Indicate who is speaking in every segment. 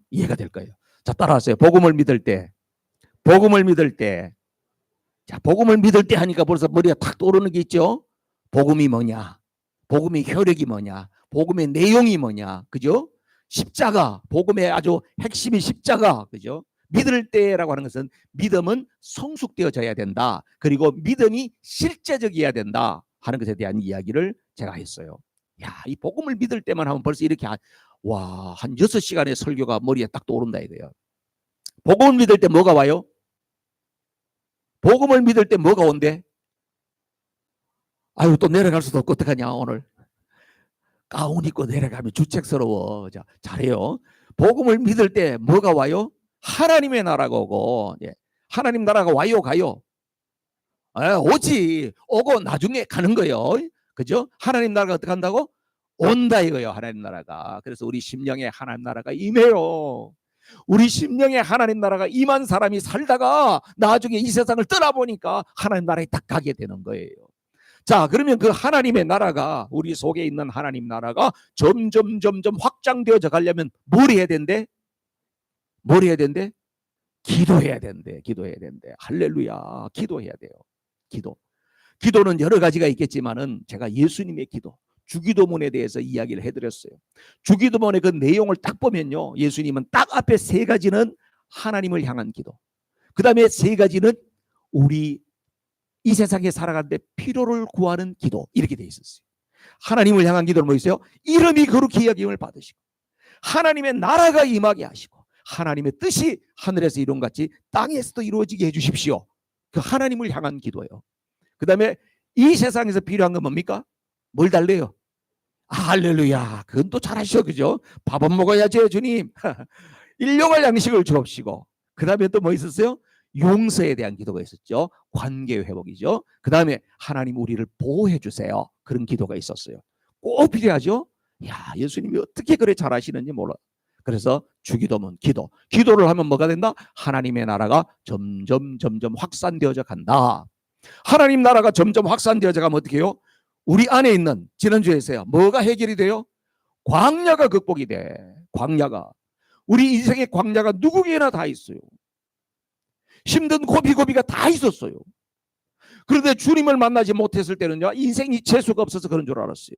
Speaker 1: 이해가 될 거예요. 자, 따라하세요. 복음을 믿을 때, 복음을 믿을 때, 자, 복음을 믿을 때 하니까 벌써 머리가 탁 떠오르는 게 있죠. 복음이 뭐냐? 복음의 효력이 뭐냐? 복음의 내용이 뭐냐? 그죠? 십자가, 복음의 아주 핵심이 십자가, 그죠? 믿을 때라고 하는 것은 믿음은 성숙되어져야 된다. 그리고 믿음이 실제적이어야 된다 하는 것에 대한 이야기를 제가 했어요. 야, 이 복음을 믿을 때만 하면 벌써 이렇게 한 6시간의 설교가 머리에 딱 떠오른다 이거예요. 복음을 믿을 때 뭐가 와요? 복음을 믿을 때 뭐가 온대? 아유, 또 내려갈 수도 없고 어떡하냐 오늘. 가운 입고 내려가면 주책스러워. 자, 잘해요. 복음을 믿을 때 뭐가 와요? 하나님의 나라가 오고, 예. 하나님 나라가 와요 가요? 오지. 오고 나중에 가는 거예요. 그죠? 하나님 나라가 어떻게 한다고? 온다 이거예요. 하나님 나라가. 그래서 우리 심령에 하나님 나라가 임해요. 우리 심령에 하나님 나라가 임한 사람이 살다가 나중에 이 세상을 떠나보니까 하나님 나라에 딱 가게 되는 거예요. 자, 그러면 그 하나님의 나라가, 우리 속에 있는 하나님 나라가 점점 확장되어져 가려면 뭘 해야 된대? 뭘 해야 된대? 기도해야 된대. 기도해야 된대. 할렐루야. 기도해야 돼요. 기도는 여러 가지가 있겠지만은 제가 예수님의 기도, 주기도문에 대해서 이야기를 해드렸어요. 주기도문의 그 내용을 딱 보면요, 예수님은 딱 앞에 3가지는 하나님을 향한 기도, 그 다음에 3가지는 우리 이 세상에 살아가는데 필요를 구하는 기도, 이렇게 돼 있었어요. 하나님을 향한 기도는 뭐 있어요? 이름이 거룩히 여김을 받으시고 하나님의 나라가 임하게 하시고 하나님의 뜻이 하늘에서 이룬 같이 땅에서도 이루어지게 해주십시오. 그 하나님을 향한 기도예요. 그 다음에 이 세상에서 필요한 건 뭡니까? 뭘 달래요? 할렐루야. 그건 또 잘하셔. 그죠? 밥은 먹어야죠 주님. 일용할 양식을 주옵시고. 그 다음에 또 뭐 있었어요? 용서에 대한 기도가 있었죠. 관계 회복이죠. 그 다음에 하나님 우리를 보호해 주세요. 그런 기도가 있었어요. 꼭 필요하죠. 야, 예수님이 어떻게 그래 잘하시는지 몰라. 그래서 주기도문, 기도를 하면 뭐가 된다? 하나님의 나라가 점점 확산되어져 간다. 하나님 나라가 점점 확산되어져 가면 어떻게 해요? 우리 안에 있는, 지난주에서요, 뭐가 해결이 돼요? 광야가 극복이 돼. 광야가. 우리 인생의 광야가 누구에게나 다 있어요. 힘든 고비가 다 있었어요. 그런데 주님을 만나지 못했을 때는요, 인생이 재수가 없어서 그런 줄 알았어요.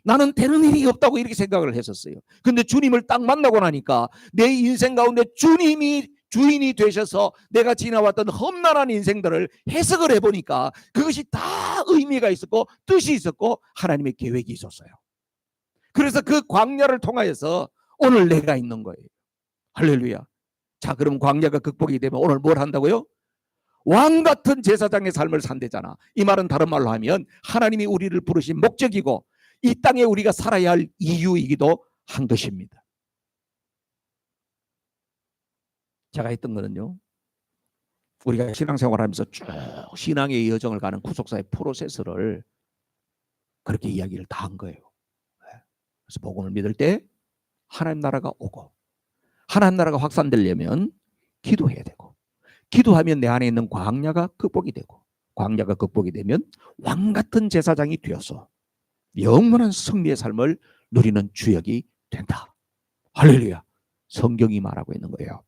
Speaker 1: 나는 되는 일이 없다고 이렇게 생각을 했었어요. 근데 주님을 딱 만나고 나니까 내 인생 가운데 주님이 주인이 되셔서 내가 지나왔던 험난한 인생들을 해석을 해보니까 그것이 다 의미가 있었고 뜻이 있었고 하나님의 계획이 있었어요. 그래서 그 광야를 통하여서 오늘 내가 있는 거예요. 할렐루야. 자, 그럼 광야가 극복이 되면 오늘 뭘 한다고요? 왕 같은 제사장의 삶을 산대잖아. 이 말은 다른 말로 하면 하나님이 우리를 부르신 목적이고 이 땅에 우리가 살아야 할 이유이기도 한 것입니다. 제가 했던 거는요, 우리가 신앙생활하면서 쭉 신앙의 여정을 가는 구속사의 프로세스를 그렇게 이야기를 다 한 거예요. 그래서 복음을 믿을 때 하나님 나라가 오고 하나님 나라가 확산되려면 기도해야 되고 기도하면 내 안에 있는 광야가 극복이 되고 광야가 극복이 되면 왕 같은 제사장이 되어서 영원한 승리의 삶을 누리는 주역이 된다. 할렐루야. 성경이 말하고 있는 거예요.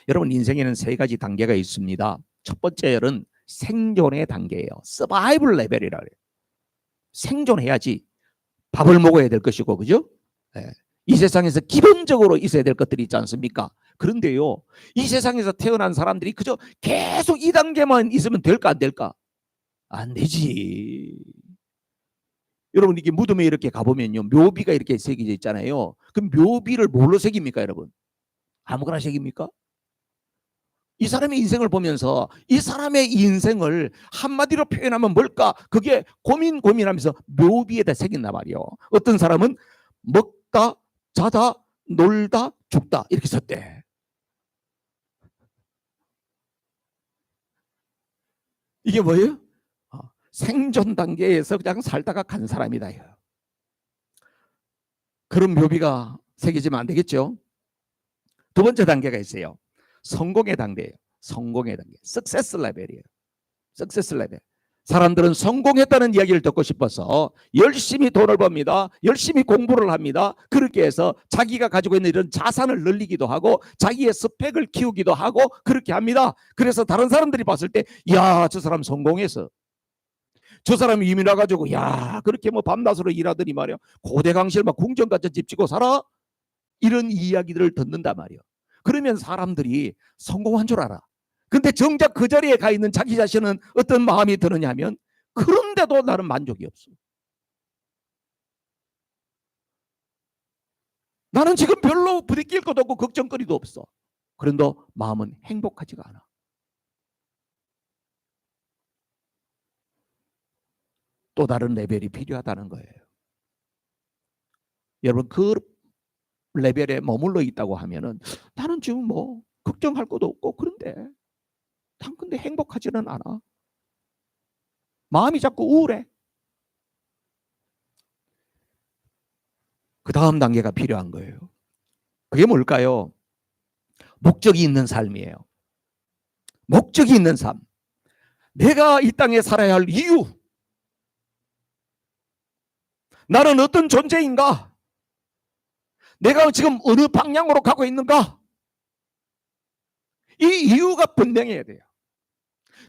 Speaker 1: 여러분, 인생에는 3가지 단계가 있습니다. 첫 번째는 생존의 단계예요. 서바이벌 레벨이라고 해요. 생존해야지 밥을 먹어야 될 것이고, 그죠? 네. 이 세상에서 기본적으로 있어야 될 것들이 있지 않습니까? 그런데요, 이 세상에서 태어난 사람들이 그저 계속 이 단계만 있으면 될까 안 될까? 안 되지. 여러분, 이게 무덤에 이렇게 가보면요, 묘비가 이렇게 새겨져 있잖아요. 그럼 묘비를 뭘로 새깁니까, 여러분? 아무거나 새깁니까? 이 사람의 인생을 보면서 이 사람의 인생을 한마디로 표현하면 뭘까? 그게 고민하면서 묘비에다 새긴단 말이에요. 어떤 사람은 먹다, 자다, 놀다, 죽다 이렇게 썼대. 이게 뭐예요? 생존 단계에서 그냥 살다가 간 사람이다. 그런 묘비가 새겨지면 안 되겠죠. 두 번째 단계가 있어요. 성공의 단계예요. 성공의 단계. 석세스 레벨이에요. 석세스 레벨. 사람들은 성공했다는 이야기를 듣고 싶어서 열심히 돈을 법니다. 열심히 공부를 합니다. 그렇게 해서 자기가 가지고 있는 이런 자산을 늘리기도 하고 자기의 스펙을 키우기도 하고 그렇게 합니다. 그래서 다른 사람들이 봤을 때 야, 저 사람 성공해서 저 사람이 이민 와가지고 야, 그렇게 뭐 밤낮으로 일하더니 말이야, 고대강실 막 궁전 같은 집 짓고 살아? 이런 이야기들을 듣는단 말이야. 그러면 사람들이 성공한 줄 알아. 근데 정작 그 자리에 가 있는 자기 자신은 어떤 마음이 드느냐 하면 그런데도 나는 만족이 없어. 나는 지금 별로 부딪힐 것도 없고 걱정거리도 없어. 그런데 마음은 행복하지가 않아. 또 다른 레벨이 필요하다는 거예요. 여러분, 그 레벨에 머물러 있다고 하면은 나는 지금 뭐 걱정할 것도 없고 그런데 난 근데 행복하지는 않아. 마음이 자꾸 우울해. 그 다음 단계가 필요한 거예요. 그게 뭘까요? 목적이 있는 삶이에요. 목적이 있는 삶. 내가 이 땅에 살아야 할 이유. 나는 어떤 존재인가? 내가 지금 어느 방향으로 가고 있는가? 이 이유가 분명해야 돼요.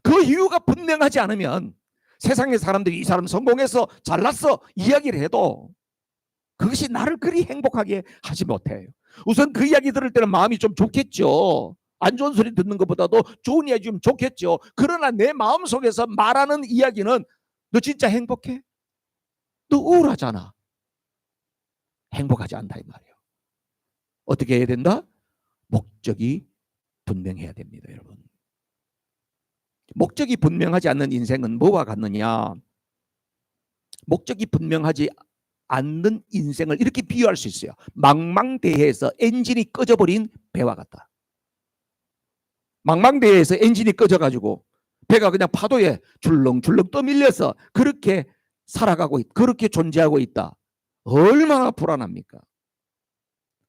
Speaker 1: 그 이유가 분명하지 않으면 세상의 사람들이 이 사람 성공해서 잘났어 이야기를 해도 그것이 나를 그리 행복하게 하지 못해요. 우선 그 이야기 들을 때는 마음이 좀 좋겠죠. 안 좋은 소리 듣는 것보다도 좋은 이야기 좀 좋겠죠. 그러나 내 마음속에서 말하는 이야기는 너 진짜 행복해? 너 우울하잖아. 행복하지 않다 이 말이에요. 어떻게 해야 된다? 목적이 분명해야 됩니다, 여러분. 목적이 분명하지 않는 인생은 뭐와 같느냐? 목적이 분명하지 않는 인생을 이렇게 비유할 수 있어요. 망망대해에서 엔진이 꺼져버린 배와 같다. 망망대해에서 엔진이 꺼져가지고 배가 그냥 파도에 줄렁줄렁 떠밀려서 그렇게 살아가고 그렇게 존재하고 있다. 얼마나 불안합니까?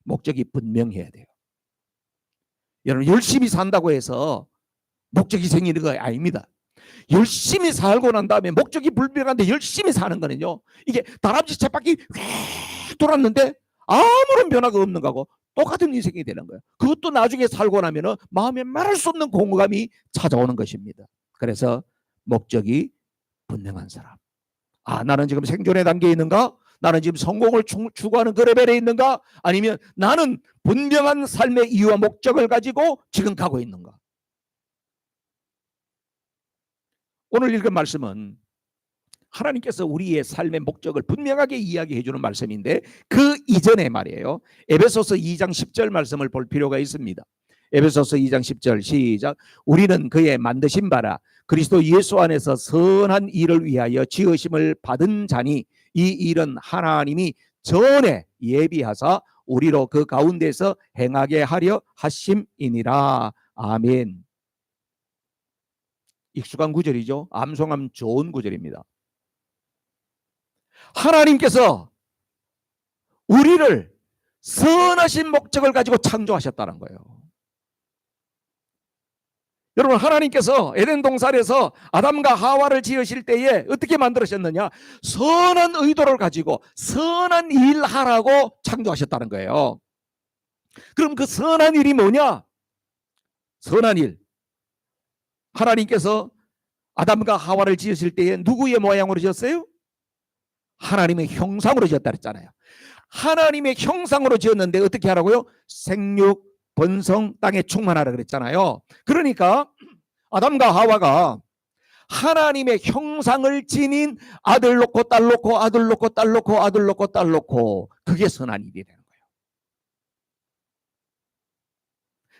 Speaker 1: 목적이 분명해야 돼요. 여러분, 열심히 산다고 해서 목적이 생기는 거 아닙니다. 열심히 살고 난 다음에 목적이 불명한데 열심히 사는 거는요, 이게 다람쥐 쳇바퀴 휙 돌았는데 아무런 변화가 없는 거하고 똑같은 인생이 되는 거예요. 그것도 나중에 살고 나면은 마음에 말할 수 없는 공허감이 찾아오는 것입니다. 그래서 목적이 분명한 사람. 아, 나는 지금 생존의 단계에 있는가? 나는 지금 성공을 추구하는 그 레벨에 있는가? 아니면 나는 분명한 삶의 이유와 목적을 가지고 지금 가고 있는가? 오늘 읽은 말씀은 하나님께서 우리의 삶의 목적을 분명하게 이야기해 주는 말씀인데 그 이전에 말이에요. 에베소서 2장 10절 말씀을 볼 필요가 있습니다. 에베소서 2장 10절 시작. 우리는 그의 만드신 바라 그리스도 예수 안에서 선한 일을 위하여 지으심을 받은 자니 이 일은 하나님이 전에 예비하사 우리로 그 가운데서 행하게 하려 하심이니라. 아멘. 익숙한 구절이죠. 암송하면 좋은 구절입니다. 하나님께서 우리를 선하신 목적을 가지고 창조하셨다는 거예요. 여러분, 하나님께서 에덴 동산에서 아담과 하와를 지으실 때에 어떻게 만들으셨느냐? 선한 의도를 가지고 선한 일 하라고 창조하셨다는 거예요. 그럼 그 선한 일이 뭐냐? 선한 일. 하나님께서 아담과 하와를 지으실 때에 누구의 모양으로 지었어요? 하나님의 형상으로 지었다 그랬잖아요. 하나님의 형상으로 지었는데 어떻게 하라고요? 생육, 번성, 땅에 충만하라 그랬잖아요. 그러니까 아담과 하와가 하나님의 형상을 지닌 아들 놓고 딸 놓고 아들 놓고 딸 놓고 아들 놓고 딸 놓고 그게 선한 일이 되는 거예요.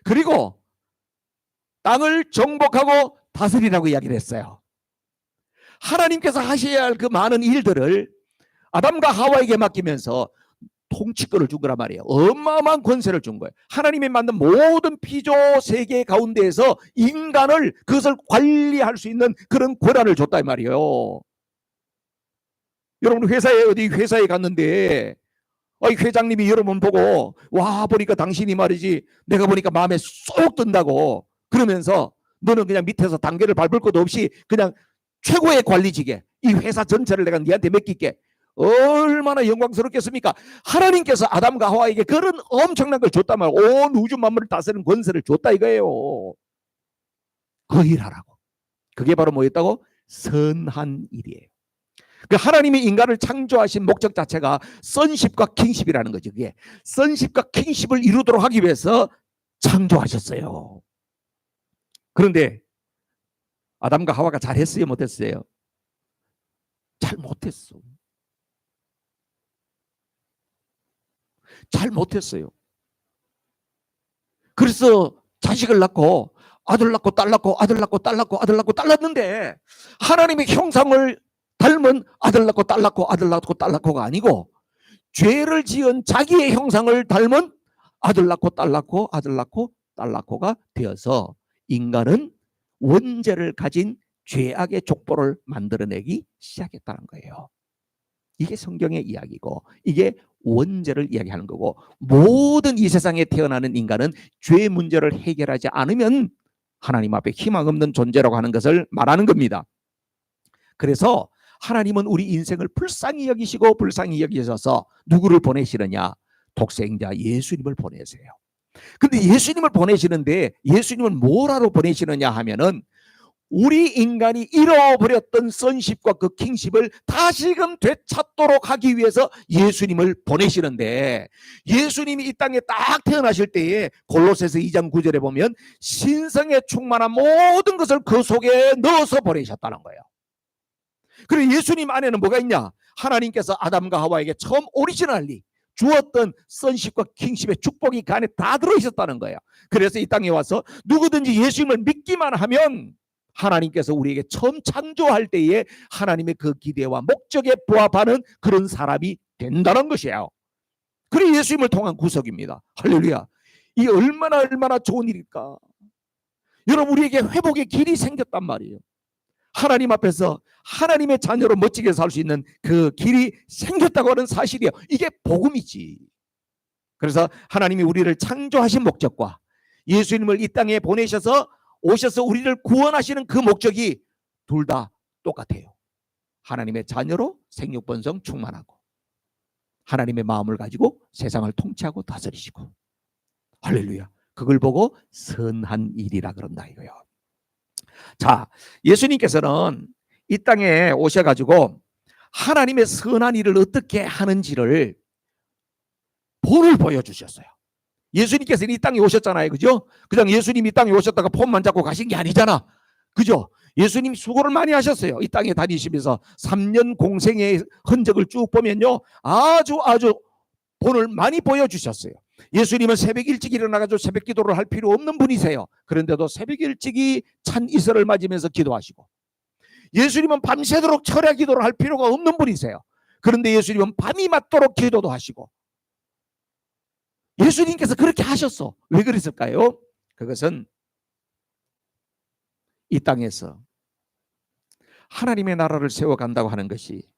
Speaker 1: 그리고 땅을 정복하고 다스리라고 이야기를 했어요. 하나님께서 하셔야 할 그 많은 일들을 아담과 하와에게 맡기면서 통치권을 준 거란 말이에요. 어마어마한 권세를 준 거예요. 하나님이 만든 모든 피조 세계 가운데에서 인간을 그것을 관리할 수 있는 그런 권한을 줬다 이 말이에요. 여러분, 회사에 갔는데 회장님이 여러분 보고 와 보니까 당신이 말이지 내가 보니까 마음에 쏙 든다고 그러면서 너는 그냥 밑에서 단계를 밟을 것도 없이 그냥 최고의 관리직에 이 회사 전체를 내가 네한테 맡길게. 얼마나 영광스럽겠습니까? 하나님께서 아담과 하와에게 그런 엄청난 걸 줬단 말이에요. 온 우주 만물을 다스리는 권세를 줬다 이거예요. 그 일하라고. 그게 바로 뭐였다고? 선한 일이에요. 그 하나님이 인간을 창조하신 목적 자체가 선십과 킹십이라는 거죠. 그게 선십과 킹십을 이루도록 하기 위해서 창조하셨어요. 그런데 아담과 하와가 잘했어요, 못했어요? 잘 못했어. 잘 못했어요. 그래서 자식을 낳고 아들 낳고 딸 낳고 아들 낳고 딸 낳고 아들 낳고 딸 낳는데 하나님의 형상을 닮은 아들 낳고 딸 낳고 아들 낳고 딸 낳고가 아니고 죄를 지은 자기의 형상을 닮은 아들 낳고 딸 낳고 아들 낳고 딸 낳고가 되어서 인간은 원죄를 가진 죄악의 족보를 만들어내기 시작했다는 거예요. 이게 성경의 이야기고 이게 원죄를 이야기하는 거고 모든 이 세상에 태어나는 인간은 죄 문제를 해결하지 않으면 하나님 앞에 희망 없는 존재라고 하는 것을 말하는 겁니다. 그래서 하나님은 우리 인생을 불쌍히 여기시고 불쌍히 여기셔서 누구를 보내시느냐? 독생자 예수님을 보내세요. 근데 예수님을 보내시는데 예수님은 뭐라로 보내시느냐 하면은 우리 인간이 잃어버렸던 선십과 그 킹십을 다시금 되찾도록 하기 위해서 예수님을 보내시는데 예수님이 이 땅에 딱 태어나실 때에 골로새서 2장 9절에 보면 신성에 충만한 모든 것을 그 속에 넣어서 보내셨다는 거예요. 그리고 예수님 안에는 뭐가 있냐? 하나님께서 아담과 하와에게 처음 오리지널리 주었던 선십과 킹십의 축복이 그 안에 다 들어있었다는 거예요. 그래서 이 땅에 와서 누구든지 예수님을 믿기만 하면 하나님께서 우리에게 처음 창조할 때에 하나님의 그 기대와 목적에 부합하는 그런 사람이 된다는 것이에요. 그게 예수님을 통한 구속입니다. 할렐루야. 이 얼마나 좋은 일일까. 여러분 우리에게 회복의 길이 생겼단 말이에요. 하나님 앞에서 하나님의 자녀로 멋지게 살 수 있는 그 길이 생겼다고 하는 사실이에요. 이게 복음이지. 그래서 하나님이 우리를 창조하신 목적과 예수님을 이 땅에 보내셔서 오셔서 우리를 구원하시는 그 목적이 둘 다 똑같아요. 하나님의 자녀로 생육번성 충만하고 하나님의 마음을 가지고 세상을 통치하고 다스리시고 할렐루야. 그걸 보고 선한 일이라 그런다 이거요. 자, 예수님께서는 이 땅에 오셔가지고 하나님의 선한 일을 어떻게 하는지를 본을 보여주셨어요. 예수님께서는 이 땅에 오셨잖아요. 그죠? 그냥 예수님이 이 땅에 오셨다가 폰만 잡고 가신 게 아니잖아. 그죠? 예수님이 수고를 많이 하셨어요. 이 땅에 다니시면서 3년 공생의 흔적을 쭉 보면요. 아주 본을 많이 보여주셨어요. 예수님은 새벽 일찍 일어나가지고 새벽 기도를 할 필요 없는 분이세요. 그런데도 새벽 일찍이 찬 이슬을 맞으면서 기도하시고 예수님은 밤새도록 철야 기도를 할 필요가 없는 분이세요. 그런데 예수님은 밤이 맞도록 기도도 하시고 예수님께서 그렇게 하셨어. 왜 그랬을까요? 그것은 이 땅에서 하나님의 나라를 세워간다고 하는 것이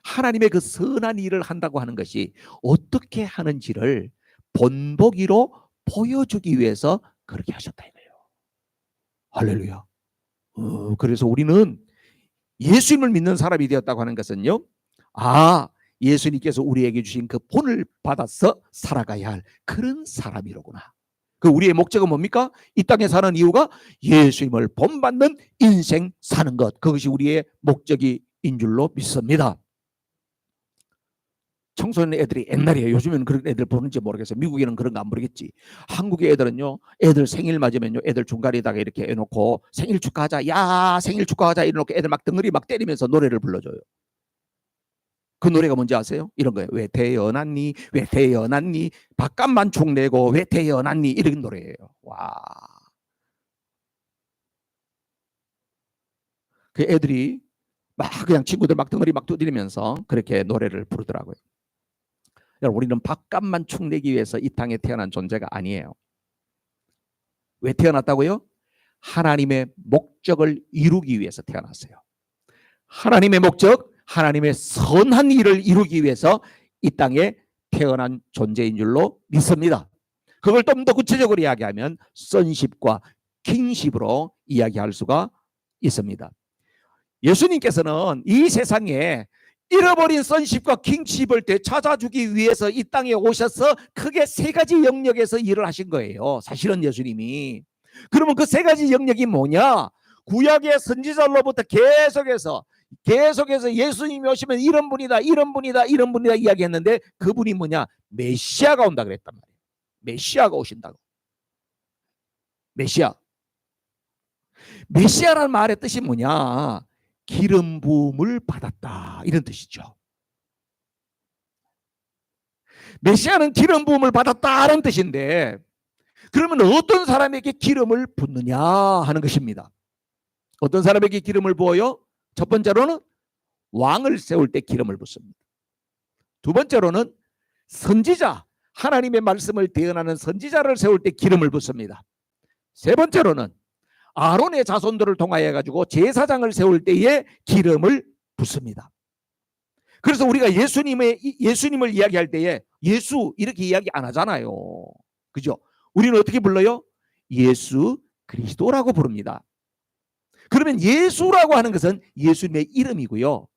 Speaker 1: 하나님의 그 선한 일을 한다고 하는 것이 어떻게 하는지를 본보기로 보여주기 위해서 그렇게 하셨다 이거예요. 할렐루야. 그래서 우리는 예수님을 믿는 사람이 되었다고 하는 것은요. 예수님께서 우리에게 주신 그 본을 받아서 살아가야 할 그런 사람이로구나. 그 우리의 목적은 뭡니까? 이 땅에 사는 이유가 예수님을 본받는 인생 사는 것. 그것이 우리의 목적인 줄로 믿습니다. 청소년 애들이 옛날에 요즘에는 그런 애들 보는지 모르겠어요. 미국에는 그런 거 안 모르겠지. 한국의 애들은요. 애들 생일 맞으면요. 애들 중간에다가 이렇게 해놓고 생일 축하하자. 야 생일 축하하자 이러놓고 애들 막 덩어리 막 때리면서 노래를 불러줘요. 그 노래가 뭔지 아세요? 이런 거예요. 왜 태어났니? 왜 태어났니? 밥값만 축내고 왜 태어났니? 이런 노래예요. 와. 그 애들이 막 그냥 친구들 막 덩어리 막 두드리면서 그렇게 노래를 부르더라고요. 여러분 우리는 밥값만 축내기 위해서 이 땅에 태어난 존재가 아니에요. 왜 태어났다고요? 하나님의 목적을 이루기 위해서 태어났어요. 하나님의 목적, 하나님의 선한 일을 이루기 위해서 이 땅에 태어난 존재인 줄로 믿습니다. 그걸 좀 더 구체적으로 이야기하면 선십과 킹십으로 이야기할 수가 있습니다. 예수님께서는 이 세상에 잃어버린 sonship과 kingship을 되찾아주기 위해서 이 땅에 오셔서 크게 세 가지 영역에서 일을 하신 거예요. 사실은 예수님이. 그러면 그 세 가지 영역이 뭐냐? 구약의 선지자로부터 계속해서 예수님이 오시면 이런 분이다, 이런 분이다, 이런 분이다 이야기했는데 그분이 뭐냐? 메시아가 온다 그랬단 말이에요. 메시아가 오신다고. 메시아. 메시아라는 말의 뜻이 뭐냐? 기름 부음을 받았다 이런 뜻이죠. 메시아는 기름 부음을 받았다는 뜻인데 그러면 어떤 사람에게 기름을 붓느냐 하는 것입니다. 어떤 사람에게 기름을 부어요? 첫 번째로는 왕을 세울 때 기름을 붓습니다. 두 번째로는 선지자, 하나님의 말씀을 대언하는 선지자를 세울 때 기름을 붓습니다. 세 번째로는 아론의 자손들을 통하여 가지고 제사장을 세울 때에 기름을 붓습니다. 그래서 우리가 예수님을 이야기할 때에 예수 이렇게 이야기 안 하잖아요. 그죠? 우리는 어떻게 불러요? 예수 그리스도라고 부릅니다. 그러면 예수라고 하는 것은 예수님의 이름이고요.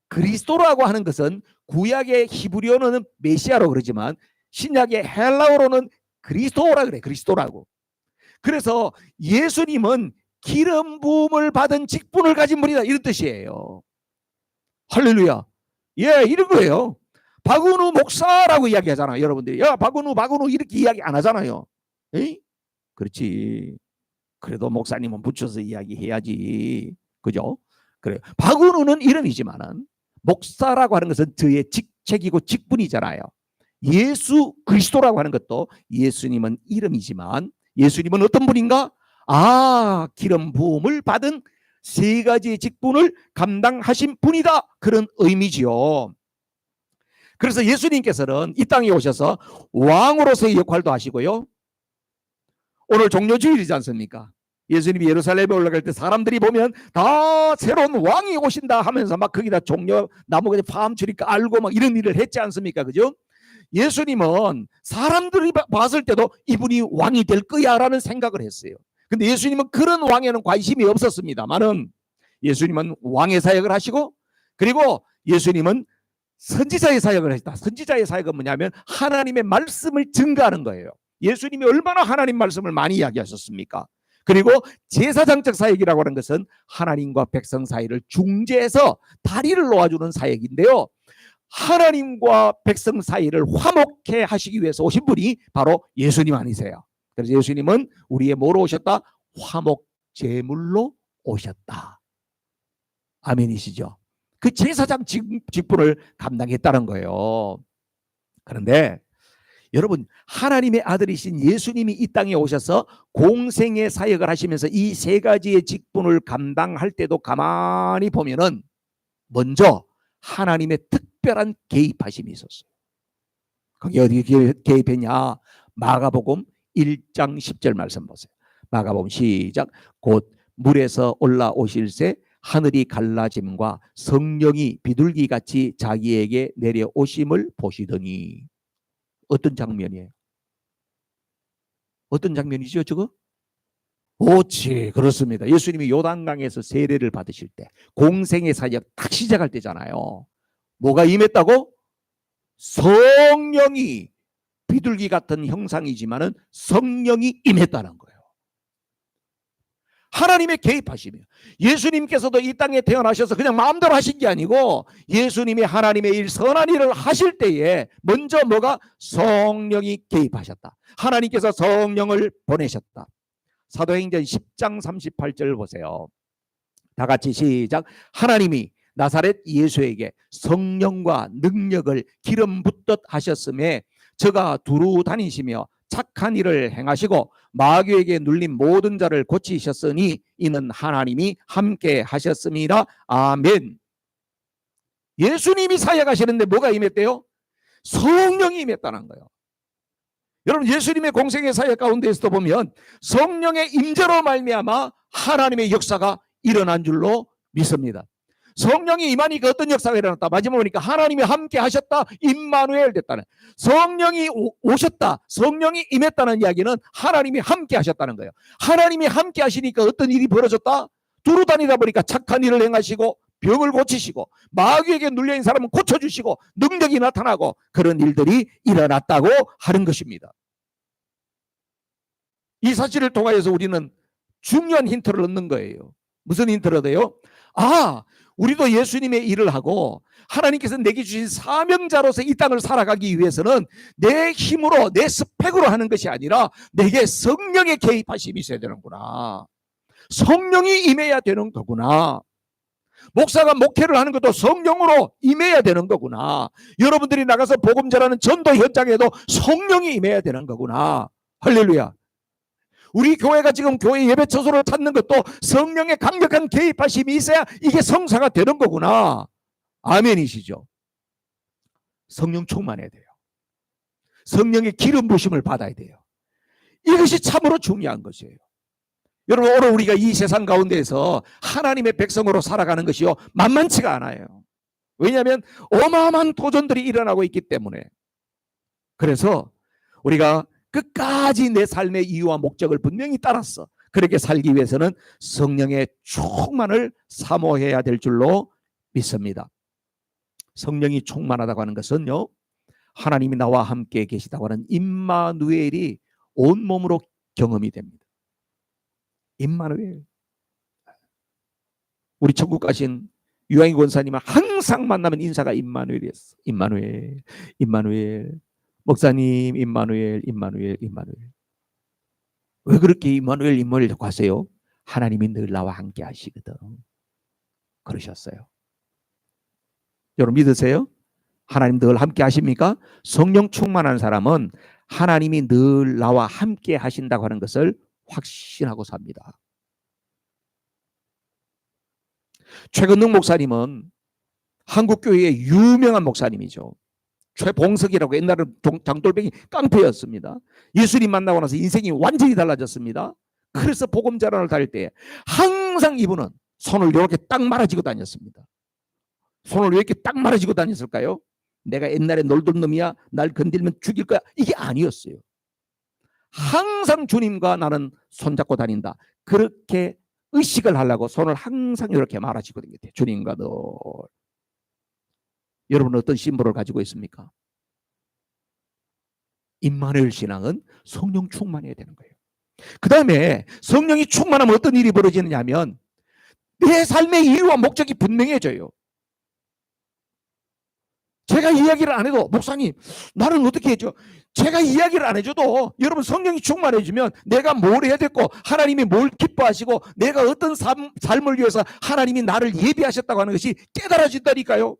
Speaker 1: 그리스도라고 하는 것은 구약의 히브리어는 메시아로 그러지만 신약의 헬라어로는 그리스도라 그래. 그리스도라고. 그래서 예수님은 기름 부음을 받은 직분을 가진 분이다 이런 뜻이에요. 할렐루야. 예, 이런 거예요. 박은우 목사라고 이야기하잖아요. 여러분들이 야 박은우 이렇게 이야기 안 하잖아요. 에이? 그렇지. 그래도 목사님은 붙여서 이야기해야지. 그죠? 그래요. 박은우는 이름이지만은 목사라고 하는 것은 저의 직책이고 직분이잖아요. 예수 그리스도라고 하는 것도 예수님은 이름이지만 예수님은 어떤 분인가? 기름 부음을 받은 세 가지 직분을 감당하신 분이다. 그런 의미지요. 그래서 예수님께서는 이 땅에 오셔서 왕으로서의 역할도 하시고요. 오늘 종료주일이지 않습니까? 예수님이 예루살렘에 올라갈 때 사람들이 보면 다 새로운 왕이 오신다 하면서 막 거기다 종려 나무가 파암추리 깔고 막 이런 일을 했지 않습니까? 그죠? 예수님은 사람들이 봤을 때도 이분이 왕이 될 거야라는 생각을 했어요. 근데 예수님은 그런 왕에는 관심이 없었습니다만은 예수님은 왕의 사역을 하시고 그리고 예수님은 선지자의 사역을 하셨다. 선지자의 사역은 뭐냐면 하나님의 말씀을 증거하는 거예요. 예수님이 얼마나 하나님 말씀을 많이 이야기하셨습니까? 그리고 제사장적 사역이라고 하는 것은 하나님과 백성 사이를 중재해서 다리를 놓아주는 사역인데요. 하나님과 백성 사이를 화목해 하시기 위해서 오신 분이 바로 예수님 아니세요. 그래서 예수님은 우리의 뭐로 오셨다? 화목 제물로 오셨다. 아멘이시죠? 그 제사장 직분을 감당했다는 거예요. 그런데 여러분 하나님의 아들이신 예수님이 이 땅에 오셔서 공생의 사역을 하시면서 이 세 가지의 직분을 감당할 때도 가만히 보면은 먼저 하나님의 특별한 개입하심이 있었어요. 거기 어디에 개입했냐? 마가복음 1장 10절 말씀 보세요. 마가복음 시작. 곧 물에서 올라오실새 하늘이 갈라짐과 성령이 비둘기같이 자기에게 내려오심을 보시더니. 어떤 장면이에요? 어떤 장면이죠 저거? 옳지, 그렇습니다. 예수님이 요단강에서 세례를 받으실 때 공생의 사역 딱 시작할 때잖아요. 뭐가 임했다고? 성령이 비둘기 같은 형상이지만은 성령이 임했다는 거예요. 하나님의 개입하심이에요. 예수님께서도 이 땅에 태어나셔서 그냥 마음대로 하신 게 아니고 예수님이 하나님의 일, 선한 일을 하실 때에 먼저 뭐가? 성령이 개입하셨다. 하나님께서 성령을 보내셨다. 사도행전 10장 38절 보세요. 다 같이 시작. 하나님이 나사렛 예수에게 성령과 능력을 기름 붓듯 하셨음에 저가 두루 다니시며 착한 일을 행하시고 마귀에게 눌린 모든 자를 고치셨으니 이는 하나님이 함께 하셨습니다. 아멘. 예수님이 사역하시는데 뭐가 임했대요? 성령이 임했다는 거예요. 여러분 예수님의 공생의 사역 가운데에서도 보면 성령의 임재로 말미암아 하나님의 역사가 일어난 줄로 믿습니다. 성령이 임하니까 어떤 역사가 일어났다? 마지막에 보니까 하나님이 함께 하셨다. 임마누엘 됐다는. 성령이 오셨다. 성령이 임했다는 이야기는 하나님이 함께 하셨다는 거예요. 하나님이 함께 하시니까 어떤 일이 벌어졌다? 두루 다니다 보니까 착한 일을 행하시고 병을 고치시고 마귀에게 눌려있는 사람은 고쳐주시고 능력이 나타나고 그런 일들이 일어났다고 하는 것입니다. 이 사실을 통하여서 우리는 중요한 힌트를 얻는 거예요. 무슨 힌트를 얻어요? 우리도 예수님의 일을 하고 하나님께서 내게 주신 사명자로서 이 땅을 살아가기 위해서는 내 힘으로 내 스펙으로 하는 것이 아니라 내게 성령의 개입하심이 있어야 되는구나. 성령이 임해야 되는 거구나. 목사가 목회를 하는 것도 성령으로 임해야 되는 거구나. 여러분들이 나가서 복음 전하는 전도 현장에도 성령이 임해야 되는 거구나. 할렐루야. 우리 교회가 지금 교회 예배 처소를 찾는 것도 성령의 강력한 개입하심이 있어야 이게 성사가 되는 거구나. 아멘이시죠? 성령 충만해야 돼요. 성령의 기름 부심을 받아야 돼요. 이것이 참으로 중요한 것이에요. 여러분, 오늘 우리가 이 세상 가운데에서 하나님의 백성으로 살아가는 것이요 만만치가 않아요. 왜냐하면 어마어마한 도전들이 일어나고 있기 때문에. 그래서 우리가 끝까지 내 삶의 이유와 목적을 분명히 따랐어. 그렇게 살기 위해서는 성령의 충만을 사모해야 될 줄로 믿습니다. 성령이 충만하다고 하는 것은요, 하나님이 나와 함께 계시다고 하는 임마누엘이 온몸으로 경험이 됩니다. 임마누엘. 우리 천국 가신 유양희 권사님은 항상 만나면 인사가 임마누엘이었어. 임마누엘, 임마누엘. 목사님, 임마누엘, 임마누엘, 임마누엘. 왜 그렇게 임마누엘, 임마누엘 자꾸 하세요? 하나님이 늘 나와 함께 하시거든. 그러셨어요. 여러분 믿으세요? 하나님 늘 함께 하십니까? 성령 충만한 사람은 하나님이 늘 나와 함께 하신다고 하는 것을 확신하고 삽니다. 최근능 목사님은 한국교회의 유명한 목사님이죠. 최봉석이라고 옛날에 장돌뱅이 깡패였습니다. 예수님 만나고 나서 인생이 완전히 달라졌습니다. 그래서 복음 전환을 다닐 때 항상 이분은 손을 이렇게 딱 말아쥐고 다녔습니다. 손을 왜 이렇게 딱 말아쥐고 다녔을까요? 내가 옛날에 놀던 놈이야, 날 건들면 죽일 거야, 이게 아니었어요. 항상 주님과 나는 손잡고 다닌다, 그렇게 의식을 하려고 손을 항상 이렇게 말아쥐고 다녔대요. 주님과 늘. 여러분은 어떤 심볼을 가지고 있습니까? 임마누엘 신앙은 성령 충만해야 되는 거예요. 그 다음에 성령이 충만하면 어떤 일이 벌어지느냐 하면 내 삶의 이유와 목적이 분명해져요. 제가 이야기를 안 해도, 목사님 나는 어떻게 해줘? 제가 이야기를 안 해줘도 여러분 성령이 충만해지면 내가 뭘 해야 됐고 하나님이 뭘 기뻐하시고 내가 어떤 삶을 위해서 하나님이 나를 예비하셨다고 하는 것이 깨달아진다니까요.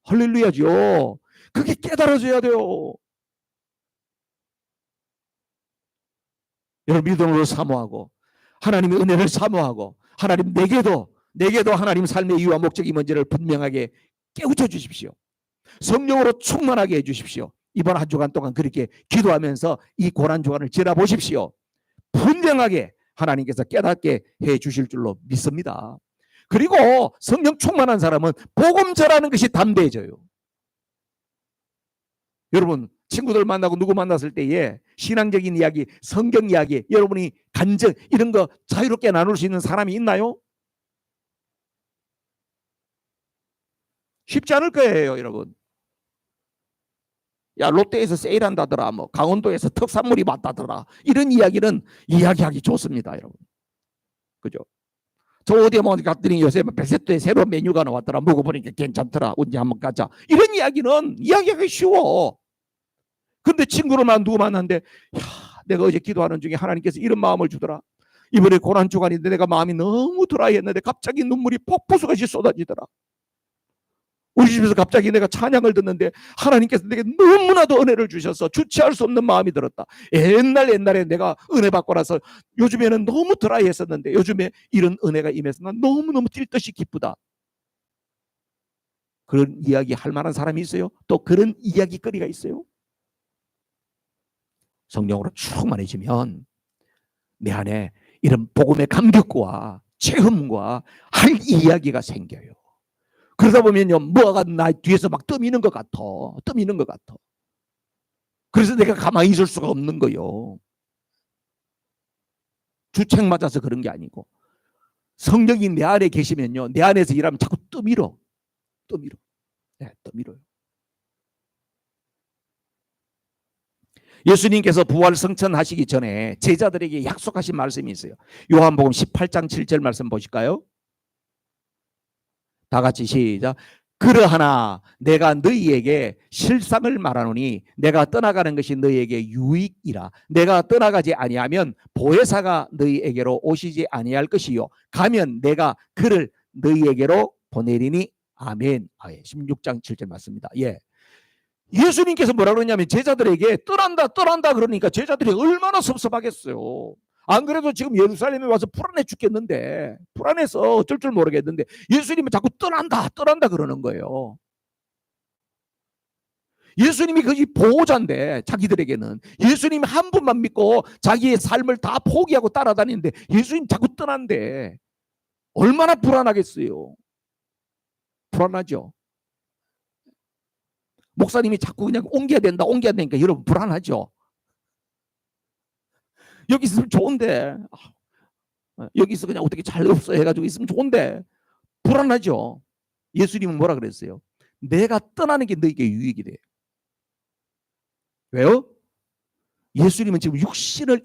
Speaker 1: 할렐루야죠. 그게 깨달아져야 돼요. 여러분 믿음으로 사모하고 하나님의 은혜를 사모하고 하나님 내게도 하나님 삶의 이유와 목적이 뭔지를 분명하게 깨우쳐 주십시오. 성령으로 충만하게 해 주십시오. 이번 한 주간 동안 그렇게 기도하면서 이 고난 주간을 지나보십시오. 분명하게 하나님께서 깨닫게 해 주실 줄로 믿습니다. 그리고 성령 충만한 사람은 복음 전하는 것이 담대해져요. 여러분 친구들 만나고 누구 만났을 때에 신앙적인 이야기, 성경 이야기, 여러분이 간증 이런 거 자유롭게 나눌 수 있는 사람이 있나요? 쉽지 않을 거예요, 여러분. 야, 롯데에서 세일한다더라, 뭐 강원도에서 특산물이 맞다더라, 이런 이야기는 이야기하기 좋습니다, 여러분. 그죠? 저 어디에 뭐 갔더니 요새 베세트에 새로운 메뉴가 나왔더라, 먹어보니까 괜찮더라, 언제 한번 가자, 이런 이야기는 이야기하기 쉬워. 근데 친구로만 누구 만났는데, 야, 내가 어제 기도하는 중에 하나님께서 이런 마음을 주더라. 이번에 고난 주간인데 내가 마음이 너무 드라이했는데 갑자기 눈물이 폭포수같이 쏟아지더라. 우리 집에서 갑자기 내가 찬양을 듣는데 하나님께서 내게 너무나도 은혜를 주셔서 주체할 수 없는 마음이 들었다. 옛날에 내가 은혜 받고 나서 요즘에는 너무 드라이했었는데 요즘에 이런 은혜가 임해서 난 너무너무 뛸 듯이 기쁘다. 그런 이야기 할 만한 사람이 있어요? 또 그런 이야기거리가 있어요? 성령으로 충만해지면 내 안에 이런 복음의 감격과 체험과 할 이야기가 생겨요. 그러다 보면요, 뭐가 나 뒤에서 막 떠미는 것 같아. 그래서 내가 가만히 있을 수가 없는 거요. 주책 맞아서 그런 게 아니고 성령이 내 안에 계시면요, 내 안에서 일하면 자꾸 떠밀어. 네, 떠밀어요. 예수님께서 부활 성천하시기 전에 제자들에게 약속하신 말씀이 있어요. 요한복음 18장 7절 말씀 보실까요? 다 같이 시작. 그러하나 내가 너희에게 실상을 말하노니 내가 떠나가는 것이 너희에게 유익이라. 내가 떠나가지 아니하면 보혜사가 너희에게로 오시지 아니할 것이요 가면 내가 그를 너희에게로 보내리니. 아멘. 16장 7절 맞습니다. 예. 예수님께서 뭐라 그러냐면 제자들에게 떠난다 그러니까 제자들이 얼마나 섭섭하겠어요. 안 그래도 지금 예루살렘에 와서 불안해 죽겠는데, 불안해서 어쩔 줄 모르겠는데 예수님은 자꾸 떠난다 그러는 거예요. 예수님이 거기 보호자인데, 자기들에게는 예수님 한 분만 믿고 자기의 삶을 다 포기하고 따라다니는데 예수님 자꾸 떠난대. 얼마나 불안하겠어요. 불안하죠. 목사님이 자꾸 그냥 옮겨야 되니까 여러분 불안하죠. 여기 있으면 좋은데, 여기서 그냥 어떻게 잘 없어 해가지고 있으면 좋은데 불안하죠. 예수님은 뭐라 그랬어요? 내가 떠나는 게 너에게 유익이 돼. 왜요? 예수님은 지금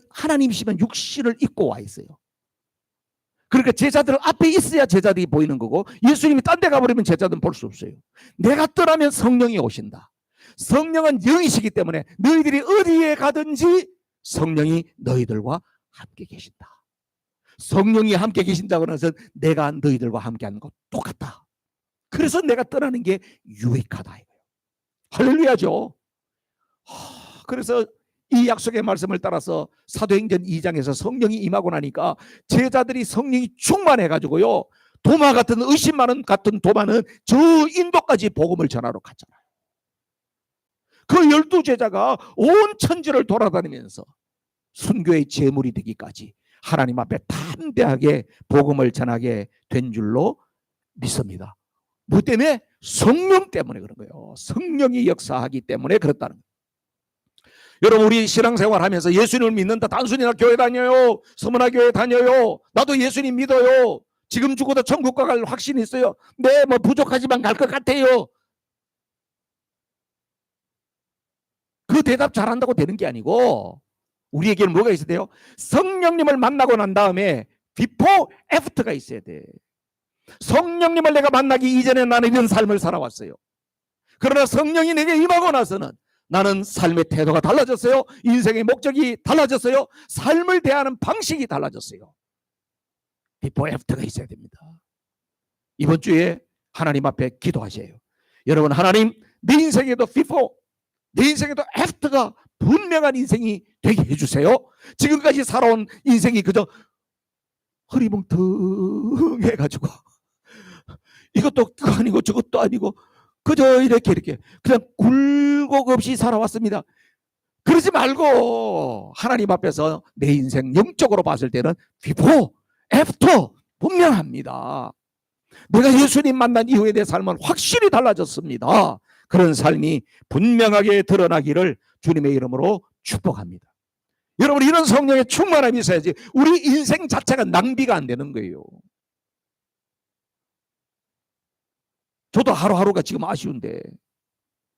Speaker 1: 하나님이시면 육신을 입고 와 있어요. 그러니까 제자들 앞에 있어야 제자들이 보이는 거고, 예수님이 딴 데 가버리면 제자들은 볼 수 없어요. 내가 떠나면 성령이 오신다. 성령은 영이시기 때문에 너희들이 어디에 가든지 성령이 너희들과 함께 계신다. 성령이 함께 계신다고 하는 것은 내가 너희들과 함께하는 것 똑같다. 그래서 내가 떠나는 게 유익하다. 할렐루야죠. 그래서 이 약속의 말씀을 따라서 사도행전 2장에서 성령이 임하고 나니까 제자들이 성령이 충만해가지고요, 도마 같은 의심 많은 같은 도마는 저 인도까지 복음을 전하러 갔잖아요. 그 12제자가 온 천지를 돌아다니면서 순교의 제물이 되기까지 하나님 앞에 담대하게 복음을 전하게 된 줄로 믿습니다. 뭐 때문에? 성령 때문에 그런 거예요. 성령이 역사하기 때문에 그렇다는 거예요. 여러분, 우리 신앙생활 하면서 예수님을 믿는다. 단순히 나 교회 다녀요, 서문화 교회 다녀요, 나도 예수님 믿어요, 지금 죽어도 천국 갈 확신이 있어요, 네, 뭐 부족하지만 갈 것 같아요. 그 대답 잘한다고 되는 게 아니고 우리에게는 뭐가 있어야 돼요? 성령님을 만나고 난 다음에 비포 애프터가 있어야 돼. 성령님을 내가 만나기 이전에 나는 이런 삶을 살아왔어요. 그러나 성령이 내게 임하고 나서는 나는 삶의 태도가 달라졌어요. 인생의 목적이 달라졌어요. 삶을 대하는 방식이 달라졌어요. 비포 애프터가 있어야 됩니다. 이번 주에 하나님 앞에 기도하세요. 여러분, 하나님, 내 인생에도 비포, 내 인생에도 애프터가 분명한 인생이 되게 해주세요. 지금까지 살아온 인생이 그저 흐리멍텅해가지고 이것도 아니고 저것도 아니고 그저 이렇게 그냥 굴곡 없이 살아왔습니다. 그러지 말고 하나님 앞에서 내 인생 영적으로 봤을 때는 비포, 애프터 분명합니다. 내가 예수님 만난 이후에 내 삶은 확실히 달라졌습니다. 그런 삶이 분명하게 드러나기를 주님의 이름으로 축복합니다. 여러분, 이런 성령의 충만함이 있어야지 우리 인생 자체가 낭비가 안 되는 거예요. 저도 하루하루가 지금 아쉬운데,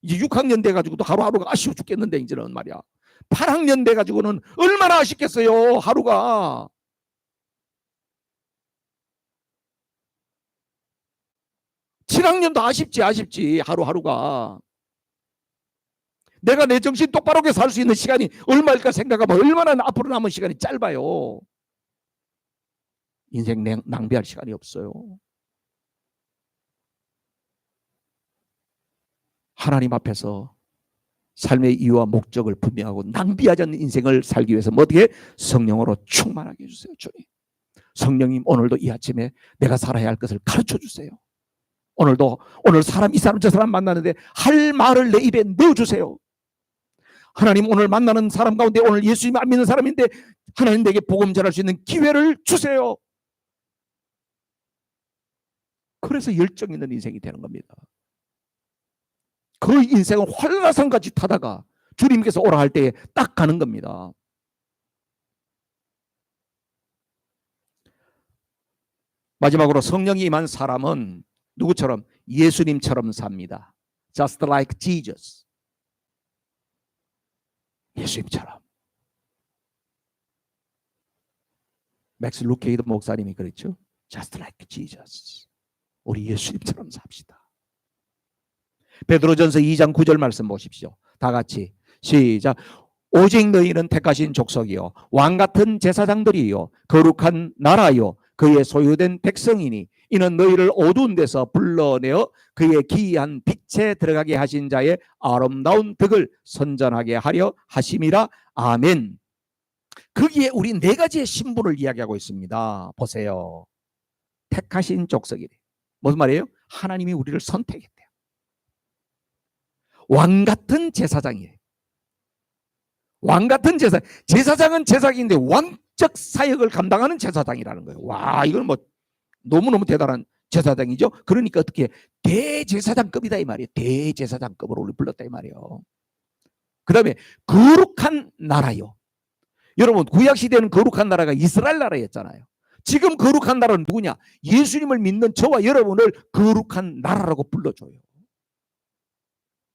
Speaker 1: 이제 6학년 돼가지고도 하루하루가 아쉬워 죽겠는데, 이제는 말이야 8학년 돼가지고는 얼마나 아쉽겠어요, 하루가. (7학년도) 아쉽지 하루하루가. 내가 내 정신 똑바로 살 수 있는 시간이 얼마일까 생각하면 얼마나 앞으로 남은 시간이 짧아요. 인생 낭비할 시간이 없어요. 하나님 앞에서 삶의 이유와 목적을 분명하고 낭비하지 않는 인생을 살기 위해서 어떻게? 성령으로 충만하게 해주세요. 주님, 성령님, 오늘도 이 아침에 내가 살아야 할 것을 가르쳐 주세요. 오늘 사람, 이 사람 저 사람 만나는데 할 말을 내 입에 넣어주세요. 하나님, 오늘 만나는 사람 가운데 오늘 예수님 안 믿는 사람인데 하나님 내게 복음 전할 수 있는 기회를 주세요. 그래서 열정 있는 인생이 되는 겁니다. 그 인생은 활라산같이 타다가 주님께서 오라 할 때에 딱 가는 겁니다. 마지막으로 성령이 임한 사람은 누구처럼? 예수님처럼 삽니다. Just like Jesus. 예수님처럼. 맥스 루케이드 목사님이 그랬죠. Just like Jesus. 우리 예수님처럼 삽시다. 베드로전서 2장 9절 말씀 보십시오. 다 같이 시작. 오직 너희는 택하신 족속이요 왕같은 제사장들이요 거룩한 나라요 그의 소유된 백성이니 이는 너희를 어두운 데서 불러내어 그의 기이한 빛에 들어가게 하신 자의 아름다운 덕을 선전하게 하려 하심이라. 아멘. 거기에 우리 네 가지의 신분을 이야기하고 있습니다. 보세요. 택하신 족속이래. 무슨 말이에요? 하나님이 우리를 선택했대요. 왕같은 제사장이에요. 왕같은 제사장은 제사장인데 왕적 사역을 감당하는 제사장이라는 거예요. 와, 이건 뭐 너무너무 대단한 제사장이죠. 그러니까 어떻게 대제사장급이다 이 말이에요. 대제사장급으로 우리 불렀다 이 말이에요. 그 다음에 거룩한 나라요. 여러분 구약시대는 거룩한 나라가 이스라엘 나라였잖아요. 지금 거룩한 나라는 누구냐? 예수님을 믿는 저와 여러분을 거룩한 나라라고 불러줘요.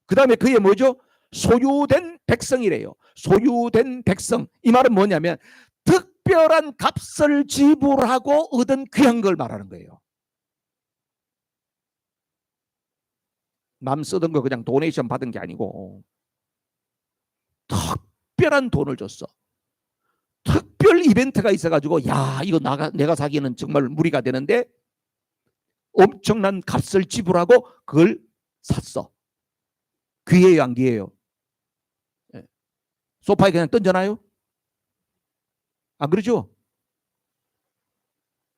Speaker 1: 그 다음에 그게 뭐죠? 소유된 백성이래요. 소유된 백성. 이 말은 뭐냐면 특별한 값을 지불하고 얻은 귀한 걸 말하는 거예요. 남 쓰던 거 그냥 도네이션 받은 게 아니고 특별한 돈을 줬어. 특별 이벤트가 있어가지고 야 이거 내가 사기에는 정말 무리가 되는데 엄청난 값을 지불하고 그걸 샀어. 귀해요 안 귀해요? 소파에 그냥 던져놔요? 안 그러죠?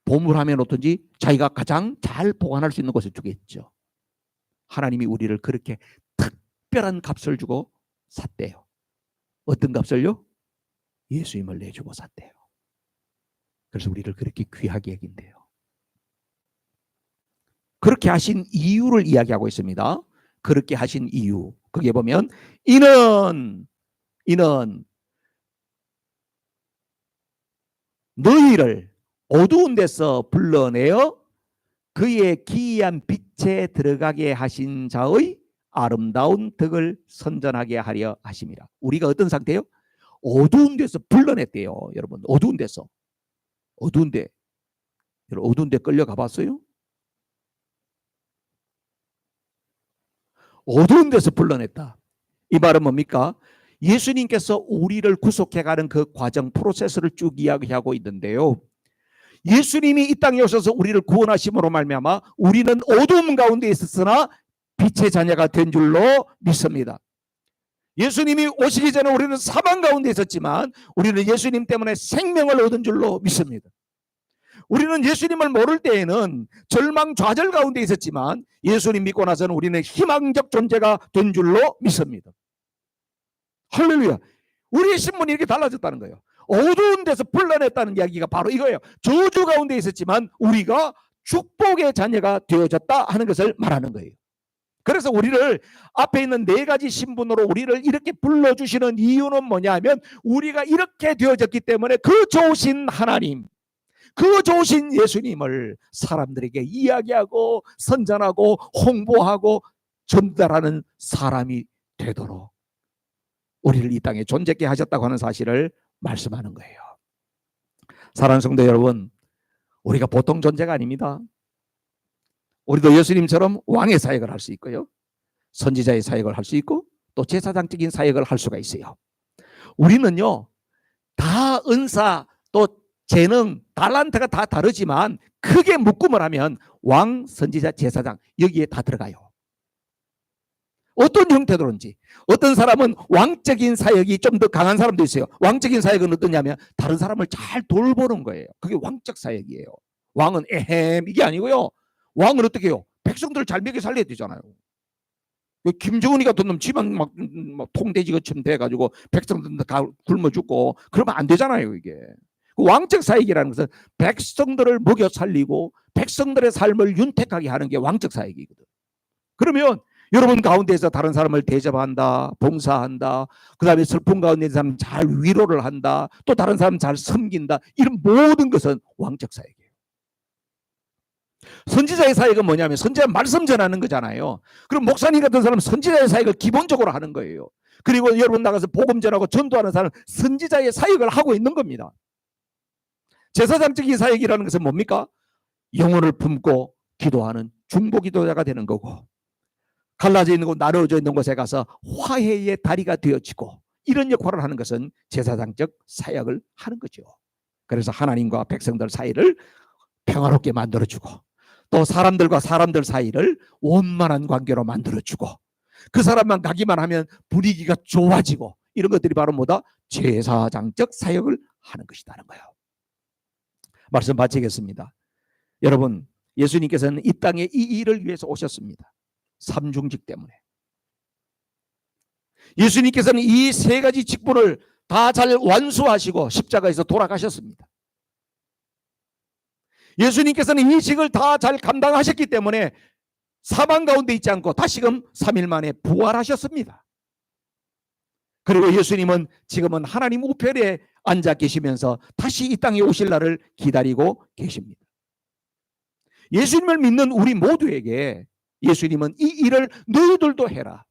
Speaker 1: 보물함에 놓든지 자기가 가장 잘 보관할 수 있는 곳에 주겠죠. 하나님이 우리를 그렇게 특별한 값을 주고 샀대요. 어떤 값을요? 예수님을 내주고 샀대요. 그래서 우리를 그렇게 귀하게 여긴대요. 그렇게 하신 이유를 이야기하고 있습니다. 그렇게 하신 이유. 거기에 보면 이는 너희를 어두운 데서 불러내어 그의 기이한 빛에 들어가게 하신 자의 아름다운 덕을 선전하게 하려 하심이라. 우리가 어떤 상태예요? 어두운 데서 불러냈대요. 여러분 어두운 데서. 어두운 데. 여러분 어두운 데 끌려가 봤어요? 어두운 데서 불러냈다. 이 말은 뭡니까? 예수님께서 우리를 구속해가는 그 과정 프로세스를 쭉 이야기하고 있는데요. 예수님이 이 땅에 오셔서 우리를 구원하심으로 말미암아 우리는 어두움 가운데 있었으나 빛의 자녀가 된 줄로 믿습니다. 예수님이 오시기 전에 우리는 사망 가운데 있었지만 우리는 예수님 때문에 생명을 얻은 줄로 믿습니다. 우리는 예수님을 모를 때에는 절망 좌절 가운데 있었지만 예수님 믿고 나서는 우리는 희망적 존재가 된 줄로 믿습니다. 할렐루야. 우리의 신분이 이렇게 달라졌다는 거예요. 어두운 데서 불러냈다는 이야기가 바로 이거예요. 저주 가운데 있었지만 우리가 축복의 자녀가 되어졌다 하는 것을 말하는 거예요. 그래서 우리를 앞에 있는 네 가지 신분으로 우리를 이렇게 불러주시는 이유는 뭐냐면 우리가 이렇게 되어졌기 때문에 그 좋으신 하나님, 그 좋으신 예수님을 사람들에게 이야기하고 선전하고 홍보하고 전달하는 사람이 되도록 우리를 이 땅에 존재케 하셨다고 하는 사실을 말씀하는 거예요. 사랑하는 성도 여러분, 우리가 보통 존재가 아닙니다. 우리도 예수님처럼 왕의 사역을 할 수 있고요. 선지자의 사역을 할 수 있고 또 제사장적인 사역을 할 수가 있어요. 우리는요. 다 은사 또 재능, 달란트가 다 다르지만 크게 묶음을 하면 왕, 선지자, 제사장 여기에 다 들어가요. 어떤 형태로든지 어떤 사람은 왕적인 사역이 좀 더 강한 사람도 있어요. 왕적인 사역은 어떠냐면 다른 사람을 잘 돌보는 거예요. 그게 왕적 사역이에요. 왕은 에헴 이게 아니고요. 왕은 어떻게 해요? 백성들을 잘 먹여 살려야 되잖아요. 김정은이 같은 놈 집안 막 통돼지처럼 돼가지고 백성들 다 굶어 죽고 그러면 안 되잖아요. 이게 왕적 사역이라는 것은 백성들을 먹여 살리고 백성들의 삶을 윤택하게 하는 게 왕적 사역이거든. 그러면 여러분 가운데서 다른 사람을 대접한다, 봉사한다, 그 다음에 슬픔 가운데 있는 사람 잘 위로를 한다, 또 다른 사람 잘 섬긴다, 이런 모든 것은 왕적 사역이에요. 선지자의 사역은 뭐냐면 선지자 말씀 전하는 거잖아요. 그럼 목사님 같은 사람은 선지자의 사역을 기본적으로 하는 거예요. 그리고 여러분 나가서 복음 전하고 전도하는 사람은 선지자의 사역을 하고 있는 겁니다. 제사장적인 사역이라는 것은 뭡니까? 영혼을 품고 기도하는 중보기도자가 되는 거고, 갈라져 있는 곳, 나누어져 있는 곳에 가서 화해의 다리가 되어지고, 이런 역할을 하는 것은 제사장적 사역을 하는 거죠. 그래서 하나님과 백성들 사이를 평화롭게 만들어주고, 또 사람들과 사람들 사이를 원만한 관계로 만들어주고, 그 사람만 가기만 하면 분위기가 좋아지고, 이런 것들이 바로 뭐다? 제사장적 사역을 하는 것이라는 거예요. 말씀 마치겠습니다. 여러분, 예수님께서는 이 땅에 이 일을 위해서 오셨습니다. 삼중직 때문에. 예수님께서는 이 세 가지 직분을 다 잘 완수하시고 십자가에서 돌아가셨습니다. 예수님께서는 이 직을 다 잘 감당하셨기 때문에 사망 가운데 있지 않고 다시금 3일 만에 부활하셨습니다. 그리고 예수님은 지금은 하나님 우편에 앉아 계시면서 다시 이 땅에 오실 날을 기다리고 계십니다. 예수님을 믿는 우리 모두에게 예수님은 이 일을 너희들도 해라,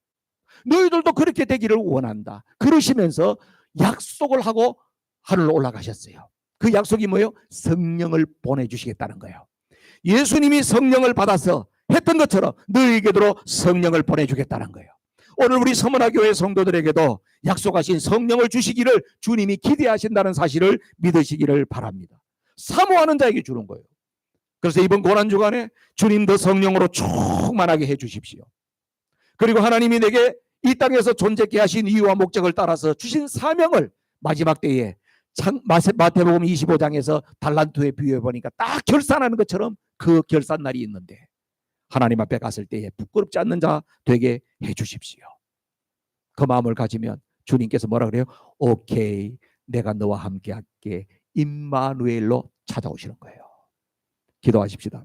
Speaker 1: 너희들도 그렇게 되기를 원한다, 그러시면서 약속을 하고 하늘로 올라가셨어요. 그 약속이 뭐예요? 성령을 보내주시겠다는 거예요. 예수님이 성령을 받아서 했던 것처럼 너희에게도 성령을 보내주겠다는 거예요. 오늘 우리 서문화교회 성도들에게도 약속하신 성령을 주시기를 주님이 기대하신다는 사실을 믿으시기를 바랍니다. 사모하는 자에게 주는 거예요. 그래서 이번 고난주간에 주님도 성령으로 충만하게 해주십시오. 그리고 하나님이 내게 이 땅에서 존재케 하신 이유와 목적을 따라서 주신 사명을 마지막 때에 마태복음 25장에서 달란트에 비유해 보니까 딱 결산하는 것처럼 그 결산 날이 있는데, 하나님 앞에 갔을 때에 부끄럽지 않는 자 되게 해 주십시오. 그 마음을 가지면 주님께서 뭐라 그래요? 오케이, 내가 너와 함께 할게, 임마누엘로 찾아오시는 거예요. 기도하십시다.